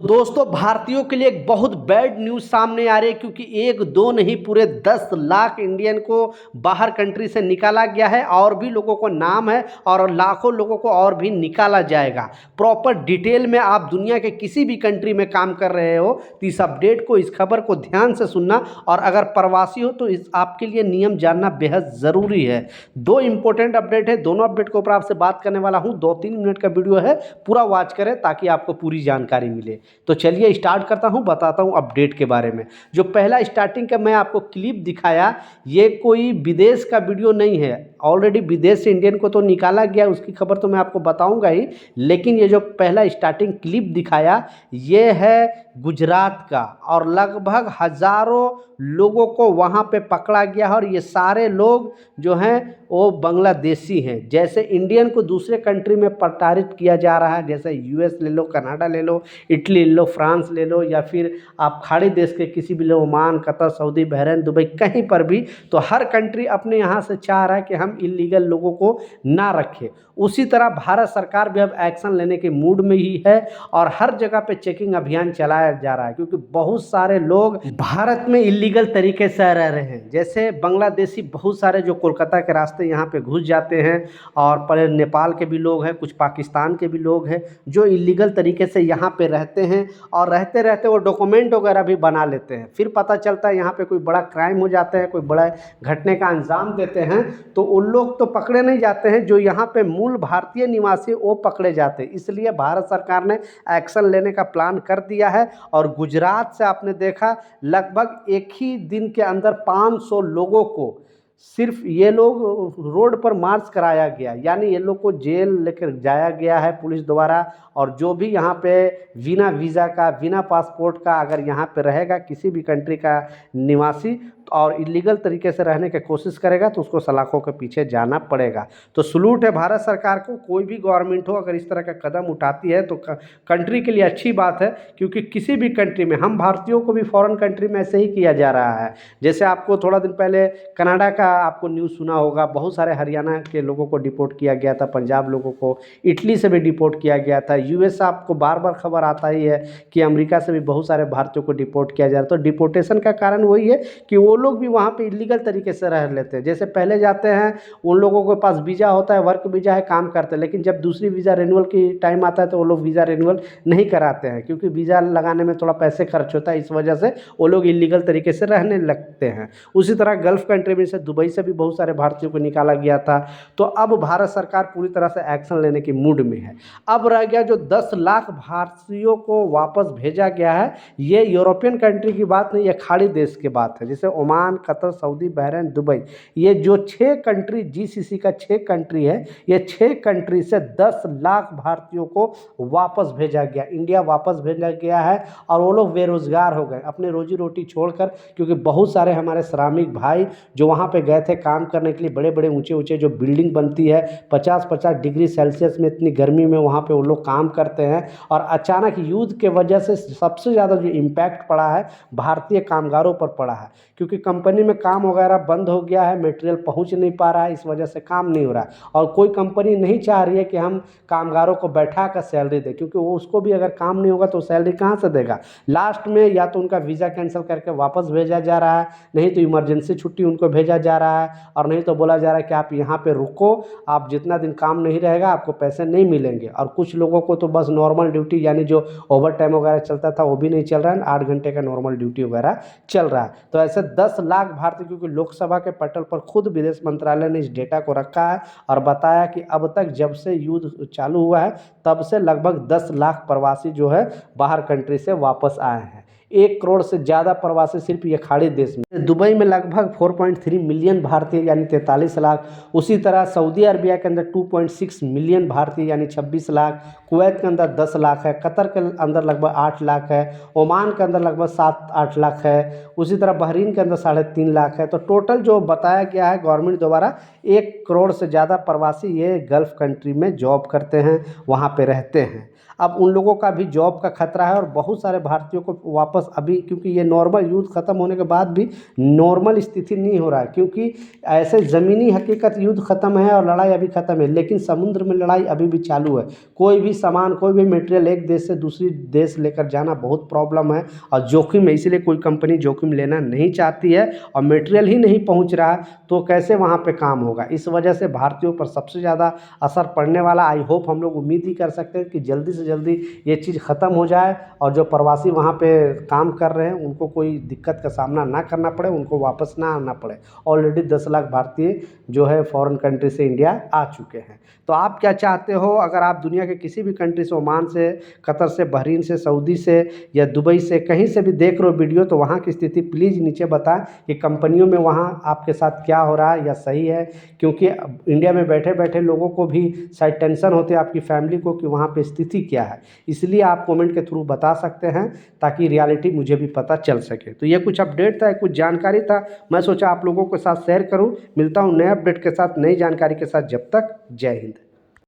दोस्तों भारतीयों के लिए एक बहुत बैड न्यूज़ सामने आ रही है क्योंकि एक दो नहीं पूरे 10 लाख इंडियन को बाहर कंट्री से निकाला गया है और भी लोगों को नाम है और लाखों लोगों को और भी निकाला जाएगा। प्रॉपर डिटेल में आप दुनिया के किसी भी कंट्री में काम कर रहे हो तो इस अपडेट को, इस खबर को ध्यान से सुनना, और अगर प्रवासी हो तो इस आपके लिए नियम जानना बेहद ज़रूरी है। दो इंपॉर्टेंट अपडेट है, दोनों अपडेट के ऊपर आपसे बात करने वाला हूँ। 2-3 मिनट का वीडियो है, पूरा वॉच करें ताकि आपको पूरी जानकारी मिले। तो चलिए स्टार्ट करता हूं, बताता हूं अपडेट के बारे में। जो पहला स्टार्टिंग का मैं आपको क्लिप दिखाया, ये कोई विदेश का वीडियो नहीं है। ऑलरेडी विदेश से इंडियन को तो निकाला गया, उसकी खबर तो मैं आपको बताऊंगा ही, लेकिन ये जो पहला स्टार्टिंग क्लिप दिखाया ये है गुजरात का, और लगभग हज़ारों लोगों को वहाँ पे पकड़ा गया है। और ये सारे लोग जो हैं वो बांग्लादेशी हैं। जैसे इंडियन को दूसरे कंट्री में प्रताड़ित किया जा रहा है, जैसे यूएस ले लो, कनाडा ले लो, इटली ले लो, फ्रांस ले लो, या फिर आप खाड़ी देश के किसी भी लो, Oman, Qatar, Saudi, Bahrain, Dubai, कहीं पर भी, तो हर कंट्री अपने यहाँ से चाह रहा है कि हम इलीगल लोगों को ना रखें। उसी तरह भारत सरकार भी अब एक्शन लेने के मूड में ही है और हर जगह पे चेकिंग अभियान चलाया जा रहा है, क्योंकि बहुत सारे लोग भारत में इलीगल तरीके से रह रहे हैं। जैसे बांग्लादेशी बहुत सारे जो कोलकाता के रास्ते यहाँ पे घुस जाते हैं, और पहले नेपाल के भी लोग हैं, कुछ पाकिस्तान के भी लोग हैं जो इलीगल तरीके से यहाँ पे रहते हैं, और रहते रहते वो डॉक्यूमेंट वगैरह भी बना लेते हैं। फिर पता चलता है यहाँ पे कोई बड़ा क्राइम हो जाता है, कोई बड़ा घटने का अंजाम देते हैं, तो उन लोग तो पकड़े नहीं जाते हैं, जो यहाँ पे मूल भारतीय निवासी वो पकड़े जाते हैं। इसलिए भारत सरकार ने एक्शन लेने का प्लान कर दिया है। और गुजरात से आपने देखा लगभग एक ही दिन के अंदर 500 लोगों को सिर्फ ये लोग रोड पर मार्च कराया गया, यानी ये लोग को जेल लेकर जाया गया है पुलिस द्वारा। और जो भी यहाँ पे बिना वीज़ा का, बिना पासपोर्ट का अगर यहाँ पे रहेगा किसी भी कंट्री का निवासी और इलीगल तरीके से रहने की कोशिश करेगा तो उसको सलाखों के पीछे जाना पड़ेगा। तो सलूट है भारत सरकार को। कोई भी गवर्नमेंट हो अगर इस तरह का कदम उठाती है तो कंट्री के लिए अच्छी बात है, क्योंकि किसी भी कंट्री में, हम भारतीयों को भी फॉरेन कंट्री में ऐसे ही किया जा रहा है। जैसे आपको थोड़ा दिन पहले कनाडा का आपको न्यूज़ सुना होगा, बहुत सारे हरियाणा के लोगों को डिपोर्ट किया गया था, पंजाब लोगों को, इटली से भी डिपोर्ट किया गया था, यूएस आपको बार बार खबर आता ही है कि अमेरिका से भी बहुत सारे भारतीयों को डिपोर्ट किया जा रहा है। तो डिपोर्टेशन का कारण वही है कि वो लोग भी वहाँ पे इलीगल तरीके से रह लेते हैं। जैसे पहले जाते हैं, उन लोगों के पास वीज़ा होता है, वर्क वीज़ा है, काम करते हैं, लेकिन जब दूसरी वीज़ा रिन्यूअल की टाइम आता है तो वो लोग वीज़ा रिन्यूअल नहीं कराते हैं, क्योंकि वीज़ा लगाने में थोड़ा पैसे खर्च होता है। इस वजह से वो लोग इलीगल तरीके से रहने लगते हैं। उसी तरह गल्फ़ कंट्री में से दुबई से भी बहुत सारे भारतीयों को निकाला गया था। तो अब भारत सरकार पूरी तरह से एक्शन लेने की मूड में है। अब रह गया जो 10 लाख भारतीयों को वापस भेजा गया है, ये यूरोपियन कंट्री की बात नहीं, ये खाड़ी देश की बात है, जैसे Oman, Qatar, Saudi, Bahrain, Dubai. ये जो 6 कंट्री, जीसीसी का 6 कंट्री है, ये 6 कंट्री से 10 लाख भारतीयों को वापस भेजा गया, इंडिया वापस भेजा गया है। और वो लोग बेरोजगार हो गए अपने रोजी रोटी छोड़कर, क्योंकि बहुत सारे हमारे श्रमिक भाई जो वहाँ पे गए थे काम करने के लिए, बड़े बड़े ऊंचे ऊंचे जो बिल्डिंग बनती है 50-50 डिग्री सेल्सियस में, इतनी गर्मी में वहाँ पे वो लोग काम करते हैं। और अचानक युद्ध के वजह से सबसे ज़्यादा जो इम्पैक्ट पड़ा है भारतीय कामगारों पर पड़ा है, क्योंकि कंपनी में काम वगैरह बंद हो गया है, मटेरियल पहुंच नहीं पा रहा है, इस वजह से काम नहीं हो रहा है। और कोई कंपनी नहीं चाह रही है कि हम कामगारों को बैठा कर सैलरी दें, क्योंकि वो उसको भी अगर काम नहीं होगा तो सैलरी कहाँ से देगा। लास्ट में या तो उनका वीज़ा कैंसिल करके वापस भेजा जा रहा है, नहीं तो इमरजेंसी छुट्टी उनको भेजा जा रहा है, और नहीं तो बोला जा रहा है कि आप यहाँ पे रुको, आप जितना दिन काम नहीं रहेगा आपको पैसे नहीं मिलेंगे। और कुछ लोगों को तो बस नॉर्मल ड्यूटी, यानी जो ओवर टाइम वगैरह चलता था वो भी नहीं चल रहा है, 8 घंटे का नॉर्मल ड्यूटी वगैरह चल रहा है। तो ऐसे 10 लाख भारतीय, क्योंकि लोकसभा के पटल पर खुद विदेश मंत्रालय ने इस डेटा को रखा है और बताया कि अब तक जब से युद्ध चालू हुआ है तब से लगभग 10 लाख प्रवासी जो है बाहर कंट्री से वापस आए हैं। 1 करोड़ से ज़्यादा प्रवासी सिर्फ ये खाड़ी देश में। दुबई में लगभग 4.3 मिलियन भारतीय यानी 43 लाख। उसी तरह सऊदी अरबिया के अंदर 2.6 मिलियन भारतीय यानी 26 लाख। कुवैत के अंदर 10 लाख है। कतर के अंदर लगभग 8 लाख है। ओमान के अंदर लगभग 7-8 लाख है। उसी तरह बहरीन के अंदर 3.5 लाख है। तो टोटल जो बताया गया है गवर्नमेंट द्वारा, 1 करोड़ से ज़्यादा प्रवासी ये गल्फ़ कंट्री में जॉब करते हैं, वहाँ पे रहते हैं। अब उन लोगों का भी जॉब का खतरा है और बहुत सारे भारतीयों को वापस वापस अभी, क्योंकि ये नॉर्मल युद्ध ख़त्म होने के बाद भी नॉर्मल स्थिति नहीं हो रहा है, क्योंकि ऐसे ज़मीनी हकीकत युद्ध ख़त्म है और लड़ाई अभी ख़त्म है, लेकिन समुद्र में लड़ाई अभी भी चालू है। कोई भी सामान, कोई भी मटेरियल एक देश से दूसरी देश लेकर जाना बहुत प्रॉब्लम है और जोखिम है, इसीलिए कोई कंपनी जोखिम लेना नहीं चाहती है और मटेरियल ही नहीं पहुंच रहा है तो कैसे वहां पे काम होगा। इस वजह से भारतीयों पर सबसे ज़्यादा असर पड़ने वाला, आई होप हम लोग उम्मीद ही कर सकते हैं कि जल्दी से जल्दी ये चीज़ ख़त्म हो जाए और जो प्रवासी वहाँ पे काम कर रहे हैं उनको कोई दिक्कत का सामना ना करना पड़े, उनको वापस ना आना पड़े। ऑलरेडी 10 लाख भारतीय जो है फॉरेन कंट्री से इंडिया आ चुके हैं। तो आप क्या चाहते हो, अगर आप दुनिया के किसी भी कंट्री से, ओमान से, कतर से, बहरीन से, सऊदी से या दुबई से, कहीं से भी देख रहे हो वीडियो, तो वहाँ की स्थिति प्लीज़ नीचे बताएं कि कंपनियों में वहाँ आपके साथ क्या हो रहा है या सही है, क्योंकि इंडिया में बैठे बैठे लोगों को भी शायद टेंशन होती है आपकी फैमिली को कि वहाँ पे स्थिति क्या है। इसलिए आप कमेंट के थ्रू बता सकते हैं ताकि रियलिटी मुझे भी पता चल सके। तो ये कुछ अपडेट था, कुछ जानकारी था, मैं सोचा आप लोगों के साथ शेयर करूं। मिलता हूं नए अपडेट के साथ, नई जानकारी के साथ। जब तक जय हिंद।